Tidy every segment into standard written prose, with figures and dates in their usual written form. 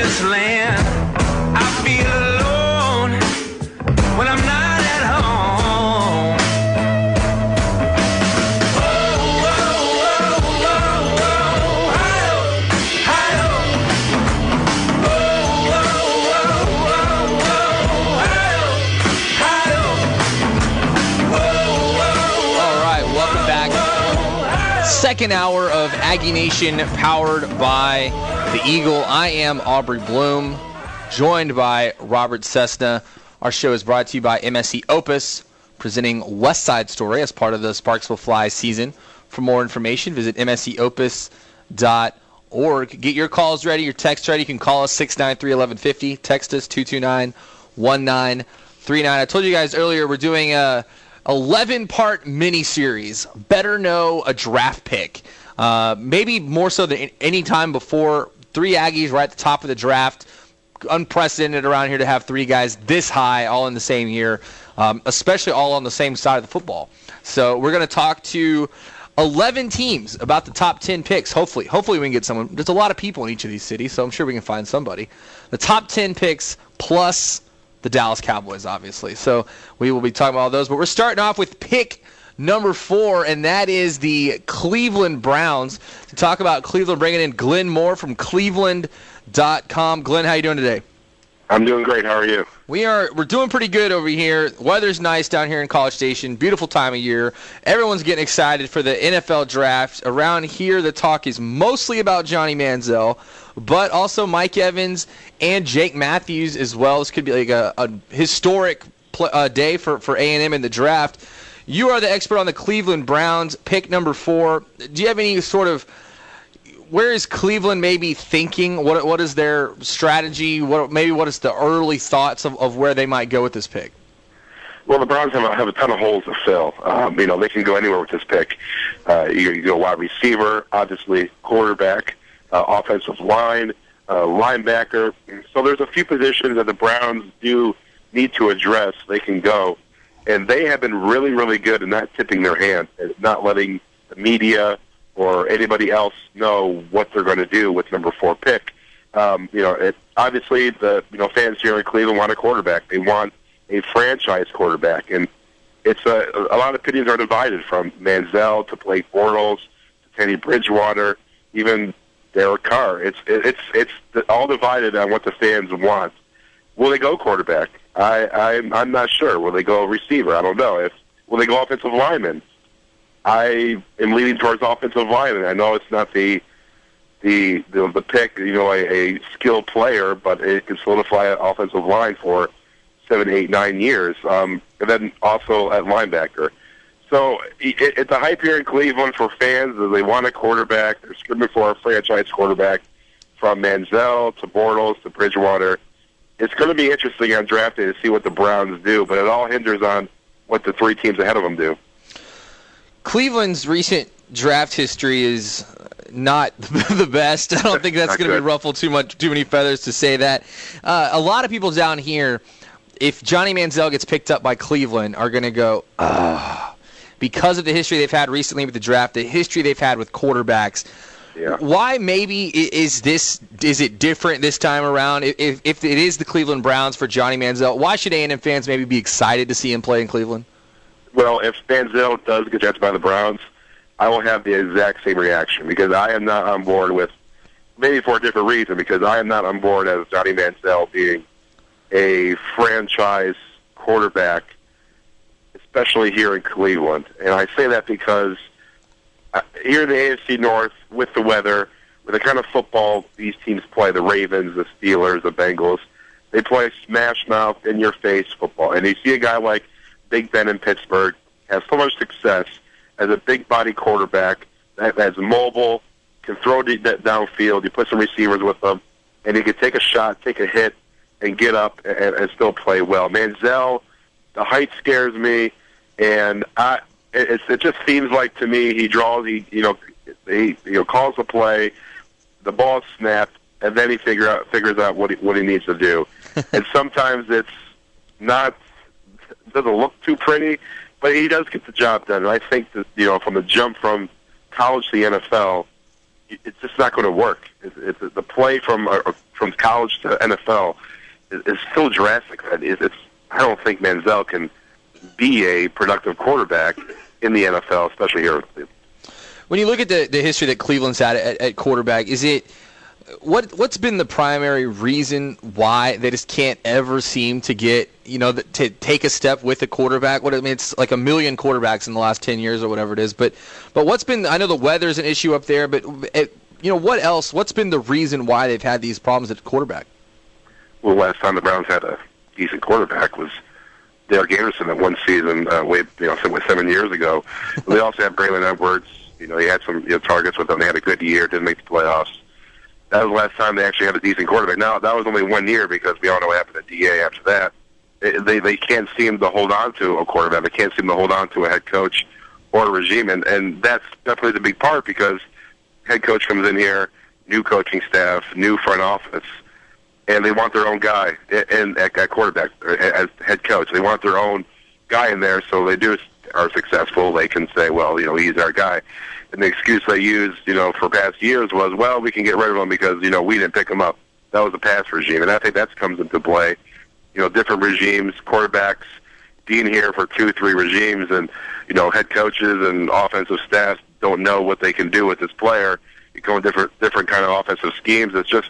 this land. I feel alone when I'm not at home. Oh, oh, oh, oh, oh, hi-oh, hi-oh. Oh, oh, oh, oh, oh, hi-oh, hi-oh. All right, welcome back. Second hour of Aggie Nation, powered by the Eagle. I am Aubrey Bloom, joined by Robert Cessna. Our show is brought to you by MSC Opus, presenting West Side Story as part of the Sparks Will Fly season. For more information, visit mscopus.org. Get your calls ready, your texts ready. You can call us 693-1150. Text us 229-1939. I told you guys earlier we're doing a 11-part mini-series, Better Know a Draft Pick. Maybe more so than any time before. 3 Aggies right at the top of the draft. Unprecedented around here to have 3 guys this high all in the same year, especially all on the same side of the football. So we're going to talk to 11 teams about the top 10 picks, hopefully. Hopefully we can get someone. There's a lot of people in each of these cities, so I'm sure we can find somebody. The top 10 picks plus the Dallas Cowboys, obviously. So we will be talking about all those. But we're starting off with pick number 4, and that is the Cleveland Browns. To talk about Cleveland, bringing in Glenn Moore from Cleveland.com. Glenn, how you doing today? I'm doing great. How are you? We're doing pretty good over here. Weather's nice down here in College Station. Beautiful time of year. Everyone's getting excited for the NFL draft. Around here, the talk is mostly about Johnny Manziel, but also Mike Evans and Jake Matthews as well. This could be like a historic day for A&M in the draft. You are the expert on the Cleveland Browns, pick number 4. Do you have any sort of, where is Cleveland maybe thinking? What is their strategy? What is the early thoughts of where they might go with this pick? Well, the Browns have a ton of holes to fill. They can go anywhere with this pick. You go wide receiver, obviously quarterback, offensive line, linebacker. So there's a few positions that the Browns do need to address. They can go. And they have been really, really good in not tipping their hand, and not letting the media or anybody else know what they're going to do with number 4 pick. Obviously the fans here in Cleveland want a quarterback. They want a franchise quarterback, and it's a lot of opinions are divided, from Manziel to Blake Bortles to Teddy Bridgewater, even Derek Carr. It's all divided on what the fans want. Will they go quarterback? I'm not sure. Will they go receiver? I don't know. Will they go offensive lineman? I am leaning towards offensive lineman. I know it's not the pick, a skilled player, but it can solidify an offensive line for 7, 8, 9 years. And then also at linebacker. So it's a hype here in Cleveland for fans. They want a quarterback. They're screaming for a franchise quarterback, from Manziel to Bortles to Bridgewater. It's going to be interesting on draft day to see what the Browns do, but it all hinders on what the 3 teams ahead of them do. Cleveland's recent draft history is not the best. I don't think that's going to be ruffled too many feathers to say that. A lot of people down here, if Johnny Manziel gets picked up by Cleveland, are going to go, because of the history they've had recently with the draft, the history they've had with quarterbacks. Yeah. Why maybe is it different this time around? If it is the Cleveland Browns for Johnny Manziel, why should A&M fans maybe be excited to see him play in Cleveland? Well, if Manziel does get drafted by the Browns, I will have the exact same reaction, because I am not on board with, maybe for a different reason, because I am not on board as Johnny Manziel being a franchise quarterback, especially here in Cleveland. And I say that because here in the AFC North, with the weather, with the kind of football these teams play, the Ravens, the Steelers, the Bengals, they play smash-mouth, in-your-face football. And you see a guy like Big Ben in Pittsburgh have so much success as a big-body quarterback that's mobile, can throw downfield. You put some receivers with them, and he can take a shot, take a hit, and get up and still play well. Manziel, the height scares me, and it just seems like to me he calls the play, the ball snapped, and then he figures out what he needs to do. And sometimes it's not, doesn't look too pretty, but he does get the job done. And I think that from the jump from college to the NFL, it's just not going to work. It's the play from college to NFL is so drastic that I don't think Manziel can be a productive quarterback in the NFL, especially here. When you look at the history that Cleveland's had at quarterback, is it what's been the primary reason why they just can't ever seem to get, to take a step with a quarterback? It's like a million quarterbacks in the last 10 years or whatever it is. But what's been, I know the weather's an issue up there, but what else? What's been the reason why they've had these problems at quarterback? Well, last time the Browns had a decent quarterback was Derek Anderson at one season, 7 years ago. They also had Braylon Edwards. He had some targets with them. They had a good year, didn't make the playoffs. That was the last time they actually had a decent quarterback. Now, that was only 1 year because we all know what happened to DA after that. They can't seem to hold on to a quarterback. They can't seem to hold on to a head coach or a regime, and that's definitely the big part because head coach comes in here, new coaching staff, new front office, and they want their own guy at quarterback, as head coach. They want their own guy in there, so they are successful. They can say, well, he's our guy. And the excuse they used, for past years was, well, we can get rid of him because, we didn't pick him up. That was the past regime, and I think that comes into play. Different regimes, quarterbacks being here for 2-3 regimes, and, head coaches and offensive staff don't know what they can do with this player. You go in different kind of offensive schemes. It's just,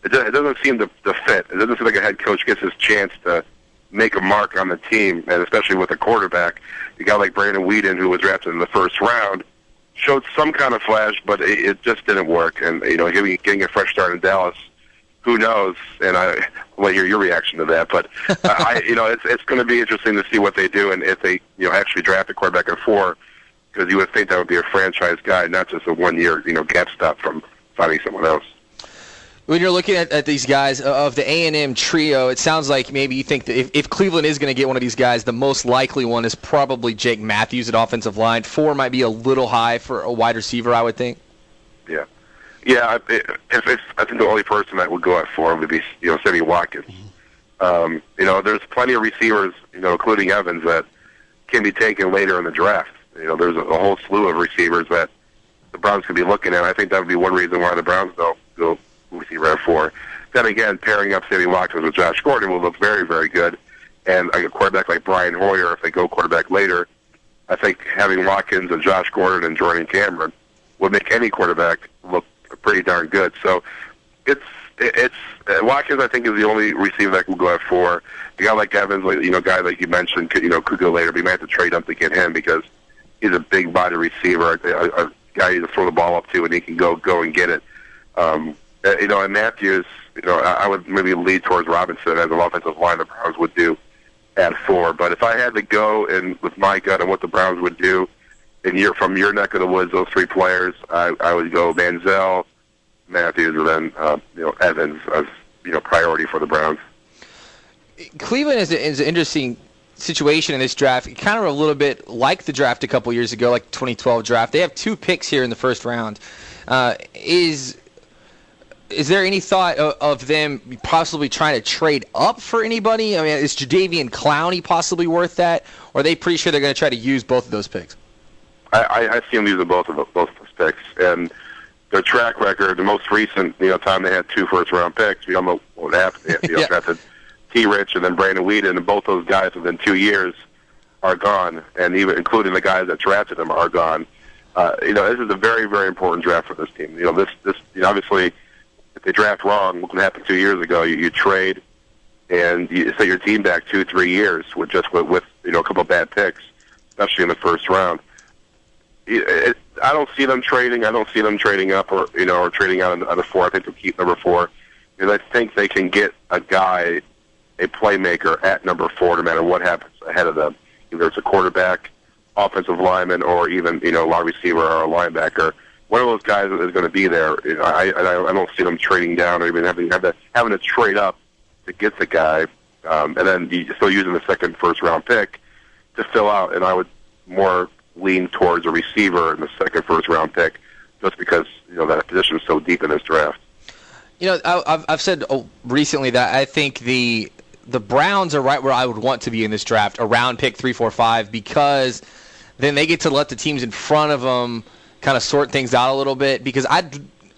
it doesn't seem to fit. It doesn't seem like a head coach gets his chance to make a mark on the team, and especially with a quarterback. A guy like Brandon Weeden, who was drafted in the first round, showed some kind of flash, but it just didn't work. And, getting a fresh start in Dallas, who knows? And I want to hear your reaction to that. But, it's going to be interesting to see what they do and if they, actually draft a quarterback at 4, because you would think that would be a franchise guy, not just a 1-year, gap stop from finding someone else. When you're looking at these guys of the A&M trio, it sounds like maybe you think that if Cleveland is going to get one of these guys, the most likely one is probably Jake Matthews at offensive line. 4 might be a little high for a wide receiver, I would think. Yeah. Yeah, I think the only person that would go at 4 would be, Sammy Watkins. There's plenty of receivers, including Evans, that can be taken later in the draft. There's a whole slew of receivers that the Browns could be looking at. I think that would be one reason why the Browns don't go receiver at 4. Then again, pairing up Sammy Watkins with Josh Gordon will look very, very good. And a quarterback like Brian Hoyer, if they go quarterback later, I think having Watkins and Josh Gordon and Jordan Cameron would make any quarterback look pretty darn good. So it's Watkins, I think, is the only receiver that can go at 4. A guy like Evans, guy like you mentioned, could go later, but you might have to trade up to get him because he's a big body receiver, a guy you can throw the ball up to and he can go and get it. And Matthews, I would maybe lead towards Robinson as an offensive line the Browns would do at 4. But if I had to go in with my gut and what the Browns would do from your neck of the woods, those 3 players, I would go Manziel, Matthews, and then Evans as priority for the Browns. Cleveland is an interesting situation in this draft. Kind of a little bit like the draft a couple years ago, like the 2012 draft. They have 2 picks here in the first round. Is there any thought of them possibly trying to trade up for anybody? I mean, is Jadeveon Clowney possibly worth that? Or are they pretty sure they're going to try to use both of those picks? I see them using both of those picks. And their track record, the most recent time they had 2 first-round picks, we all know what happened. They drafted T. Rich and then Brandon Weeden, and both those guys within 2 years are gone, and even including the guys that drafted them are gone. This is a very, very important draft for this team. This obviously, if they draft wrong, what happened 2 years ago? You trade and you set your team back 2-3 years with a couple of bad picks, especially in the first round. I don't see them trading. I don't see them trading up or trading out of 4. I think they'll keep number 4 because I think they can get a guy, a playmaker at number 4, no matter what happens ahead of them. Either it's a quarterback, offensive lineman, or even a wide receiver or a linebacker. One of those guys is going to be there. I don't see them trading down or even having to trade up to get the guy, and then still using the first round pick to fill out. And I would more lean towards a receiver in the first round pick, just because that position is so deep in this draft. I've said recently that I think the Browns are right where I would want to be in this draft, around pick 3, 4, 5, because then they get to let the teams in front of them kind of sort things out a little bit, because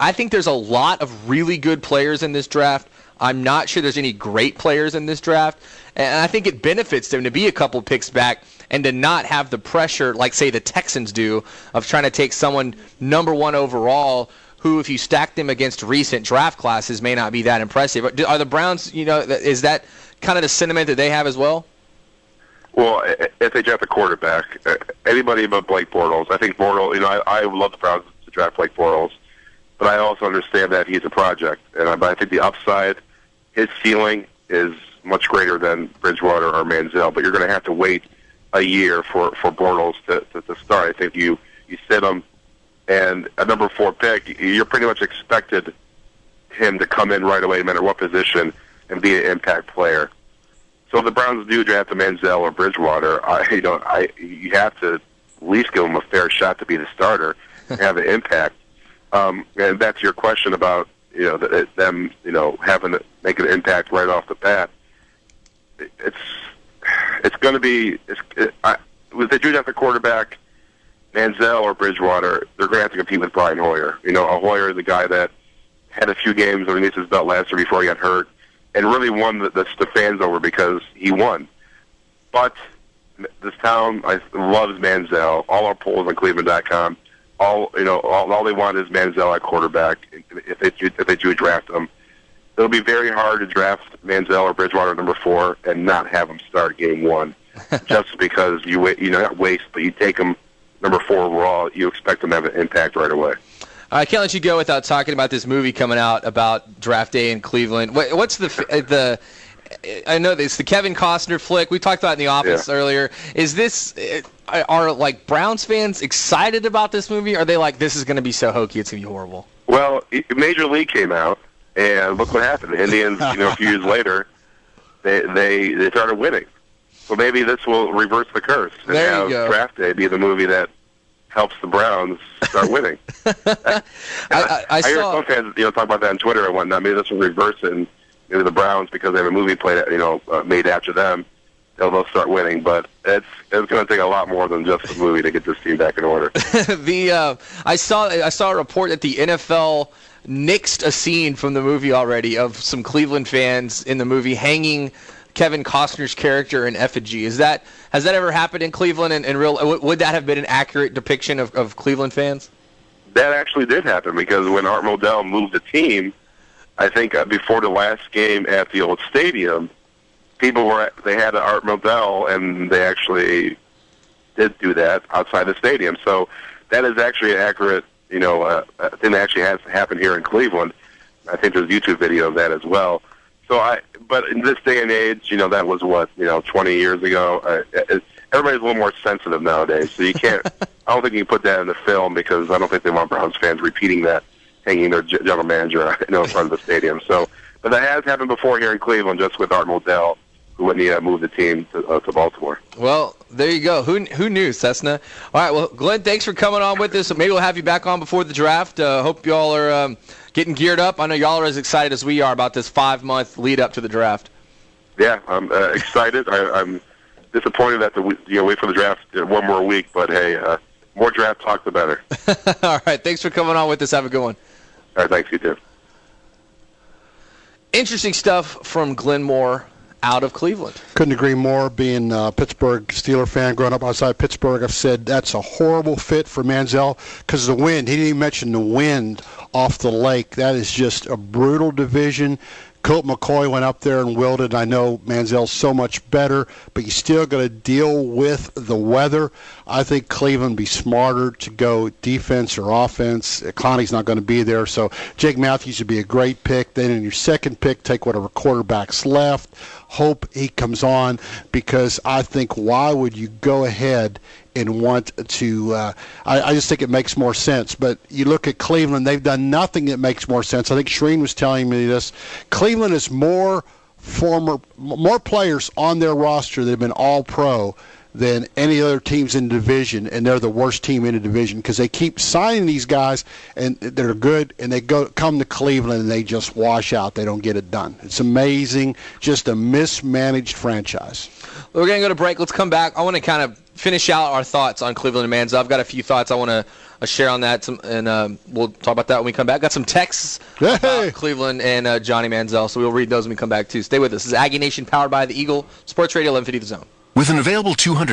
I think there's a lot of really good players in this draft. I'm not sure there's any great players in this draft. And I think it benefits them to be a couple picks back and to not have the pressure, like, say, the Texans do, of trying to take someone number 1 overall who, if you stack them against recent draft classes, may not be that impressive. Are the Browns, is that kind of the sentiment that they have as well? Well, if they draft a quarterback, anybody but Blake Bortles, I think Bortles, I would love the Browns to draft Blake Bortles, but I also understand that he's a project. And I think the upside, his ceiling is much greater than Bridgewater or Manziel, but you're going to have to wait a year for Bortles to start. I think you sit him, and a number 4 pick, you're pretty much expected him to come in right away, no matter what position, and be an impact player. So if the Browns do draft a Manziel or Bridgewater, you have to at least give them a fair shot to be the starter and have an impact. And that's your question about them having to make an impact right off the bat. It's going to be if they do draft a quarterback, Manziel or Bridgewater, they're going to have to compete with Brian Hoyer. Hoyer is a guy that had a few games underneath his belt last year before he got hurt, and really won the fans over because he won. But this town loves Manziel. All our polls on Cleveland.com, all they want is Manziel at quarterback. If they do draft him, it'll be very hard to draft Manziel or Bridgewater number 4 and not have him start game 1, just because not waste, but you take him number 4 overall, you expect him to have an impact right away. I can't let you go without talking about this movie coming out about draft day in Cleveland. What's the I know it's the Kevin Costner flick. We talked about it in The Office earlier. Is this are like Browns fans excited about this movie? Or are they like, this is going to be so hokey, it's going to be horrible? Well, Major League came out, and look what happened. The Indians, a few years later, they started winning. So maybe this will reverse the curse and have draft day be the movie that helps the Browns start winning. I hear some fans, talk about that on Twitter and whatnot. Maybe this will reverse it, and maybe the Browns, because they have a movie made after them, they'll start winning. But it's going to take a lot more than just a movie to get this team back in order. I saw a report that the NFL nixed a scene from the movie already of some Cleveland fans in the movie hanging Kevin Costner's character in effigy. Has that ever happened in Cleveland? In real, would that have been an accurate depiction of Cleveland fans? That actually did happen, because when Art Modell moved the team, I think before the last game at the old stadium, they had Art Modell, and they actually did do that outside the stadium. So that is actually an accurate, thing that actually has happened here in Cleveland. I think there's a YouTube video of that as well. But in this day and age, that was 20 years ago. Everybody's a little more sensitive nowadays, so you can't. I don't think you can put that in the film, because I don't think they want Browns fans repeating that, hanging their general manager, in front of the stadium. So, but that has happened before here in Cleveland, just with Art Modell, when he moved the team to Baltimore. Well, there you go. Who knew, Cessna? All right, well, Glenn, thanks for coming on with us. Maybe we'll have you back on before the draft. Hope you all are getting geared up. I know y'all are as excited as we are about this 5-month lead up to the draft. Yeah, I'm excited. I'm disappointed that wait for the draft one more week, but hey, more draft talk, the better. All right, thanks for coming on with us. Have a good one. All right, thanks. You too. Interesting stuff from Glenn Moore out of Cleveland. Couldn't agree more. Being a Pittsburgh Steeler fan, growing up outside Pittsburgh, I've said that's a horrible fit for Manziel because of the wind. He didn't even mention the wind off the lake. That is just a brutal division. Colt McCoy went up there and willed it. I know Manziel's so much better, but you still got to deal with the weather. I think Cleveland be smarter to go defense or offense. Clowney's not going to be there, so Jake Matthews would be a great pick. Then in your second pick, take whatever quarterback's left. Hope he comes on, because I think why would you go ahead and want to I just think it makes more sense. But you look at Cleveland, they've done nothing that makes more sense. I think Shereen was telling me this. Cleveland is more players on their roster that have been all-pro than any other teams in the division, and they're the worst team in the division because they keep signing these guys and they're good, and they come to Cleveland and they just wash out. They don't get it done. It's amazing, just a mismanaged franchise. We're going to go to break. Let's come back. I want to kind of finish out our thoughts on Cleveland and Manziel. I've got a few thoughts I want to a share on that, and we'll talk about that when we come back. Got some texts about Cleveland and Johnny Manziel, so we'll read those when we come back, too. Stay with us. This is Aggie Nation, powered by the Eagle, Sports Radio 1150 The Zone. With an available 200